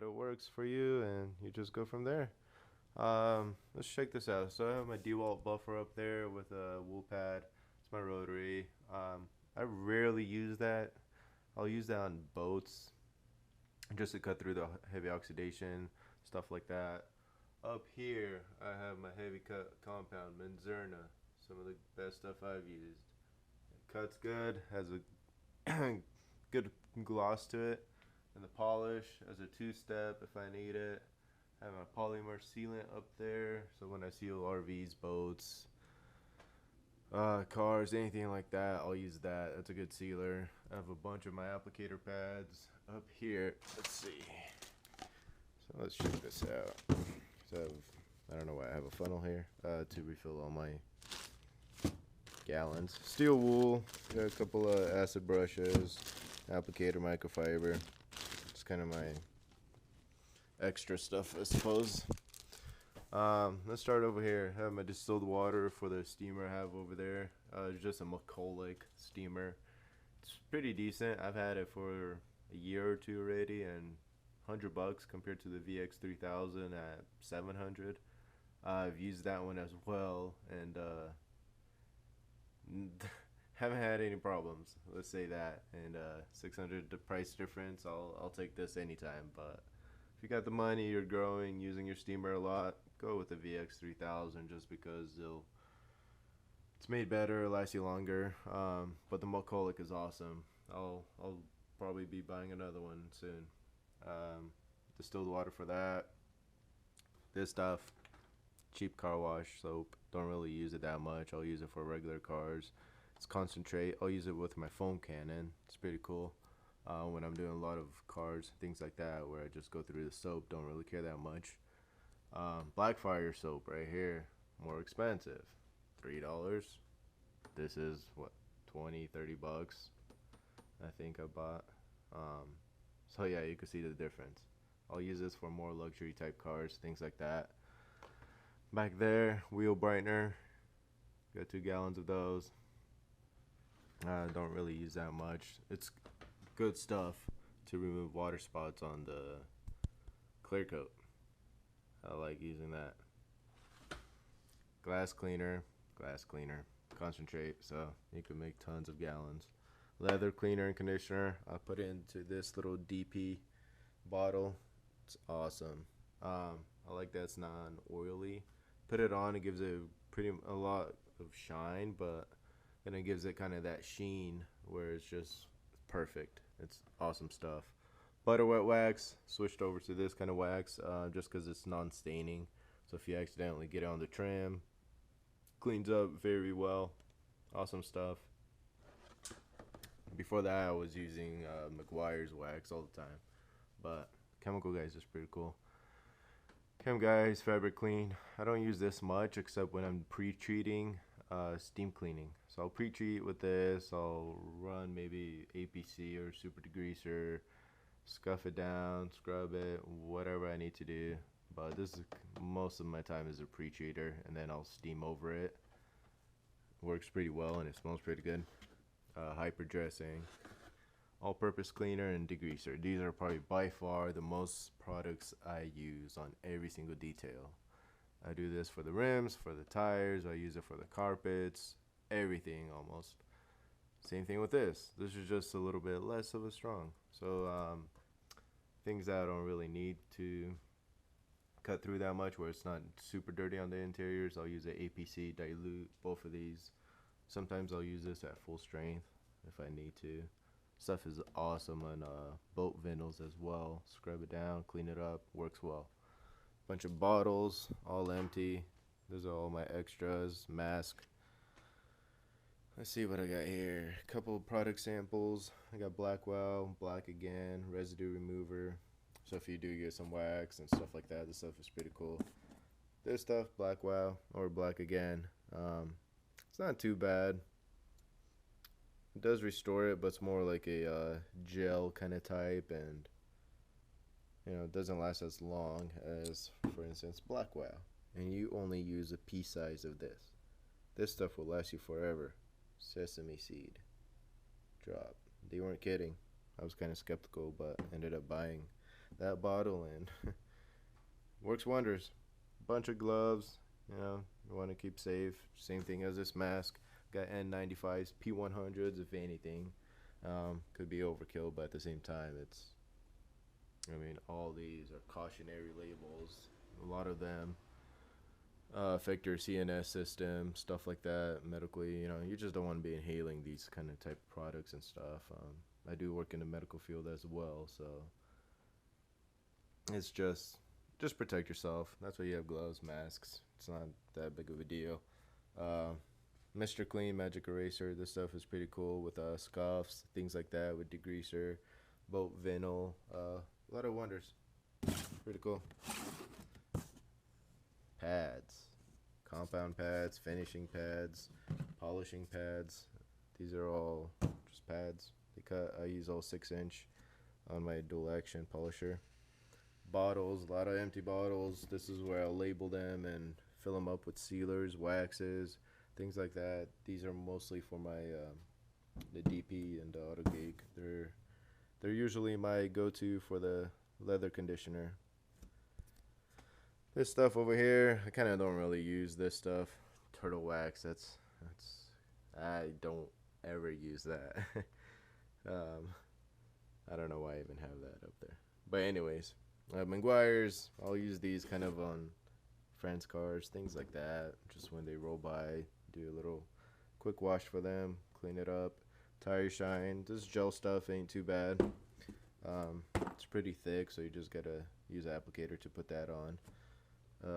it works for you, and you just go from there. Let's check this out. So I have my DeWalt buffer up there with a wool pad. It's my rotary. I rarely use that. I'll use that on boats just to cut through the heavy oxidation, stuff like that. Up here, I have my heavy cut compound, Menzerna. Some of the best stuff I've used. It cuts good, has a good gloss to it, and the polish as a two-step if I need it. I have my polymer sealant up there, so when I seal RVs, boats, cars, anything like that, I'll use that. That's a good sealer. I have a bunch of my applicator pads up here. Let's see. So let's check this out. So I don't know why I have a funnel here to refill all my gallons. Steel wool. Got a couple of acid brushes. Applicator microfiber. It's kind of my extra stuff, I suppose. Let's start over here. I have my distilled water for the steamer I have over there. It's just a McCulloch steamer. It's pretty decent. I've had it for a year or two already, and $100 compared to the VX3000 at 700. I've used that one as well, and haven't had any problems. Let's say that. And 600 the price difference. I'll take this anytime. But if you got the money, you're growing, using your steamer a lot, go with the VX3000 just because it's made better, lasts you longer. But the McCulloch is awesome. I'll probably be buying another one soon. Distilled water for that. This stuff, cheap car wash soap. Don't really use it that much. I'll use it for regular cars. It's concentrate. I'll use it with my foam cannon. It's pretty cool. When I'm doing a lot of cars, things like that, where I just go through the soap, don't really care that much. Blackfire soap right here, more expensive, $3. This is what, 20-30 bucks I think I bought. So yeah, you can see the difference. I'll use this for more luxury type cars, things like that. Back there, wheel brightener, got 2 gallons of those. Don't really use that much. It's good stuff to remove water spots on the clear coat. I like using that. Glass cleaner, concentrate, so you can make tons of gallons. Leather cleaner and conditioner, I put it into this little DP bottle. It's awesome. I like that it's non-oily. Put it on, it gives it a lot of shine, but then it gives it kind of that sheen where it's just perfect. It's awesome stuff. Butter wet wax, switched over to this kind of wax just because it's non-staining. So if you accidentally get it on the trim, cleans up very well. Awesome stuff. Before that, I was using McGuire's wax all the time, but Chemical Guys is pretty cool. Chem Guys Fabric Clean. I don't use this much except when I'm pre-treating, steam cleaning. So I'll pre-treat with this. I'll run maybe APC or super degreaser, scuff it down, scrub it, whatever I need to do. But this is most of my time as a pre-treater, and then I'll steam over it. Works pretty well and it smells pretty good. Hyper dressing, all-purpose cleaner, and degreaser. These are probably by far the most products I use on every single detail. I do this for the rims, for the tires, I use it for the carpets, everything almost. Same thing with this. This is just a little bit less of a strong. So things that I don't really need to cut through that much, where it's not super dirty on the interiors, I'll use an APC, dilute both of these. Sometimes I'll use this at full strength if I need to. Stuff is awesome on boat vinyls as well. Scrub it down, clean it up, works well. Bunch of bottles, all empty. Those are all my extras. Mask. Let's see what I got here. A couple of product samples. I got Blackwell, black again, residue remover. So if you do get some wax and stuff like that, this stuff is pretty cool. This stuff, Blackwell or black again. It's not too bad. It does restore it, but it's more like a gel kind of type, and it doesn't last as long as, for instance, Blackwell. And you only use a pea size of this. This stuff will last you forever. Sesame seed drop. They weren't kidding. I was kind of skeptical, but ended up buying that bottle and works wonders. Bunch of gloves, you know, you want to keep safe. Same thing as this mask. Got N95s, P100s, if anything. Could be overkill, but at the same time, I mean, all these are cautionary labels. A lot of them affect your CNS system, stuff like that, medically. You know, you just don't want to be inhaling these kind of type of products and stuff. I do work in the medical field as well, so it's just protect yourself. That's why you have gloves, masks. It's not that big of a deal. Uh, Mr. Clean Magic Eraser. This stuff is pretty cool with scuffs, things like that, with degreaser, boat vinyl. A lot of wonders. Pretty cool. Pads, compound pads, finishing pads, polishing pads. These are all just pads. I use all 6-inch on my dual action polisher. Bottles, a lot of empty bottles. This is where I'll label them and fill them up with sealers, waxes, things like that. These are mostly for my the DP and the auto geek. They're usually my go-to for the leather conditioner. This stuff over here, I kind of don't really use this stuff. Turtle wax, that's I don't ever use that. I don't know why I even have that up there. But anyways, Meguiar's, I'll use these kind of on friends' cars, things like that. Just when they roll by, do a little quick wash for them, clean it up. Tire shine, this gel stuff ain't too bad. It's pretty thick, so you just gotta use an applicator to put that on.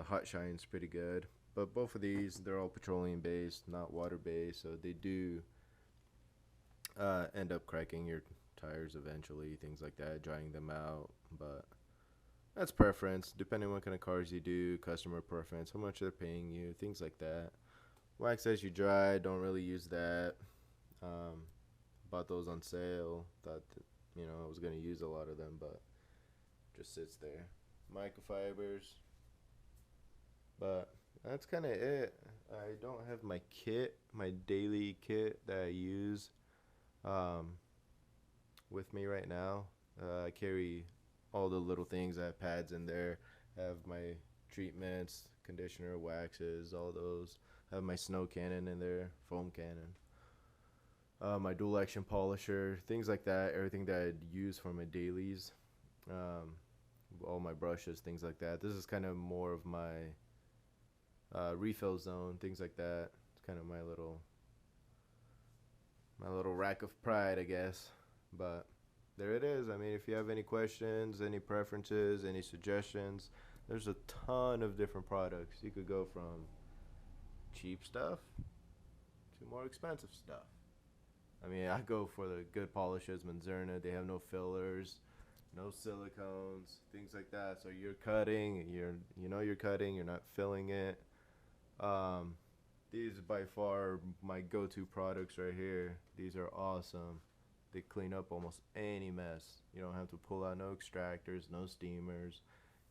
Hot shine's pretty good, but both of these, they're all petroleum based, not water based, so they do end up cracking your tires eventually, things like that, drying them out. But that's preference, depending on what kind of cars you do, customer preference, how much they're paying you, things like that. Wax as you dry, don't really use that. Bought those on sale, thought that, you know, I was gonna use a lot of them, but just sits there. Microfibers, but that's kind of it. I don't have my kit, my daily kit that I use with me right now. I carry all the little things. I have pads in there, I have my treatments, conditioner, waxes, all those. I have my snow cannon in there, foam cannon, my dual action polisher, things like that, everything that I'd use for my dailies, all my brushes, things like that. This is kind of more of my refill zone, things like that. It's kind of my little rack of pride, I guess. But there it is. I mean, if you have any questions, any preferences, any suggestions, there's a ton of different products. You could go from cheap stuff to more expensive stuff. I mean, I go for the good polishes, Manzerna. They have no fillers, no silicones, things like that. So you're cutting, you're cutting, you're not filling it. These are by far my go-to products right here. These are awesome. They clean up almost any mess. You don't have to pull out no extractors, no steamers.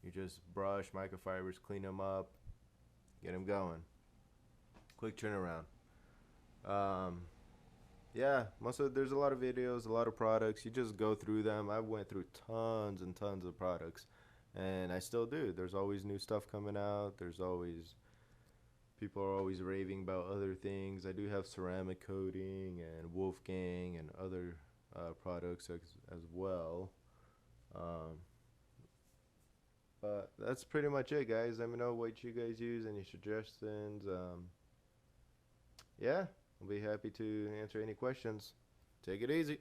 You just brush microfibers, clean them up, get them going. Quick turnaround. Yeah, there's a lot of videos, a lot of products. You just go through them. I went through tons and tons of products, and I still do. There's always new stuff coming out. People are always raving about other things. I do have ceramic coating and Wolfgang and other products as well. But that's pretty much it, guys. Let me know what you guys use, any suggestions. Yeah, I'll be happy to answer any questions. Take it easy.